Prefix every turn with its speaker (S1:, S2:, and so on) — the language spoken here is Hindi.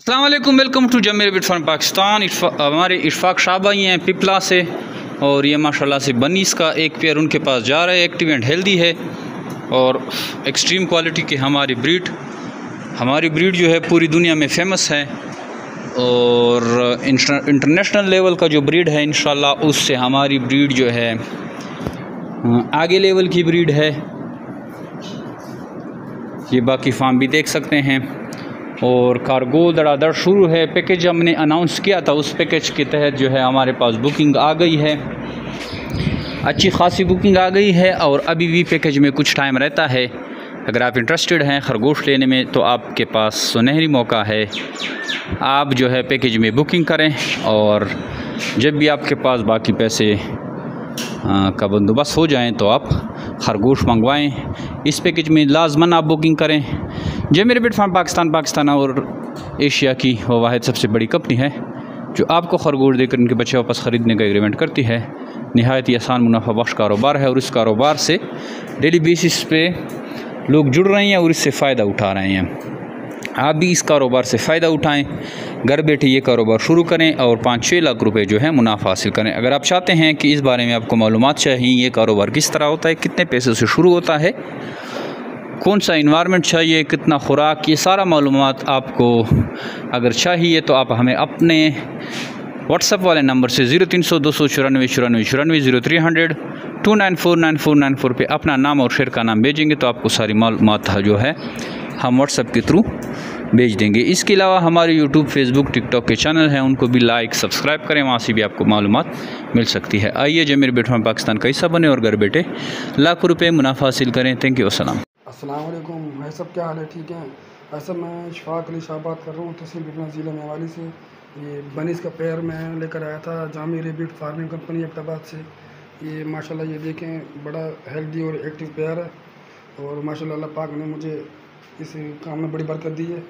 S1: अस्सलाम वालेकुम, वेलकम टू जमीर बिट फार्म पाकिस्तान। हमारे इशफाक शाह भाई हैं पिपला से, और ये माशाल्लाह से बनीस का एक पेयर उनके पास जा रहा है। एक्टिव एंड हेल्दी है और एक्सट्रीम क्वालिटी की हमारी ब्रीड जो है पूरी दुनिया में फ़ेमस है, और इंटरनेशनल लेवल का जो ब्रीड है इंशाल्लाह उससे हमारी ब्रीड जो है आगे लेवल की ब्रीड है। ये बाकी फार्म भी देख सकते हैं, और कार्गो धड़ाधड़ शुरू है। पैकेज हमने अनाउंस किया था, उस पैकेज के तहत जो है हमारे पास बुकिंग आ गई है, अच्छी खासी बुकिंग आ गई है, और अभी भी पैकेज में कुछ टाइम रहता है। अगर आप इंटरेस्टेड हैं खरगोश लेने में तो आपके पास सुनहरी मौका है, आप जो है पैकेज में बुकिंग करें, और जब भी आपके पास बाकी पैसे का बंदोबस्त हो जाएं तो आप खरगोश मंगवाएं। इस पैकेज में लाजमन आप बुकिंग करें। जमीर बिट फार्म पाकिस्तान और एशिया की वो वाहिद सबसे बड़ी कंपनी है जो आपको खरगोश देकर उनके बच्चे वापस ख़रीदने का एग्रीमेंट करती है। नहायत ही आसान मुनाफा बख्श कारोबार है, और इस कारोबार से डेली बेसिस पे लोग जुड़ रहे हैं और इससे फ़ायदा उठा रहे हैं। आप भी इस कारोबार से फ़ायदा उठाएं, घर बैठे ये कारोबार शुरू करें और 5-6 लाख रुपए जो है मुनाफा हासिल करें। अगर आप चाहते हैं कि इस बारे में आपको मालूमात चाहिए, ये कारोबार किस तरह होता है, कितने पैसे से शुरू होता है, कौन सा इन्वायरमेंट चाहिए, कितना खुराक, ये सारा मालूमात आपको अगर चाहिए तो आप हमें अपने व्हाट्सएप वाले नंबर से 0300 294 94 0300 2949494 पे अपना नाम और शेर का नाम भेजेंगे तो आपको सारी मालूमात जो है हम व्हाट्सएप के थ्रू भेज देंगे। इसके अलावा हमारे यूट्यूब, फेसबुक, टिकटॉक के चैनल हैं, उनको भी लाइक सब्सक्राइब करें, वहाँ से भी आपको मालूमात मिल सकती है। आइए जमीर बिट फार्म पाकिस्तान का हिस्सा बने और घर बैठे लाखों रुपये मुनाफा हासिल करें। Thank you.
S2: अस्सलाम वालेकुम भाई सब, क्या हाल है? ठीक है। ऐसा मैं इशफाक अली शाह बात कर रहा हूँ, तहसील बिटना ज़िला मेवाली से। ये बनीस का पेयर मैं लेकर आया था Jami rebate farming company Abbottabad से। ये माशाल्लाह ये देखें बड़ा हेल्दी और एक्टिव पेयर है, और माशाल्लाह अल्लाह पाक ने मुझे इस काम में बड़ी बरकत दी है।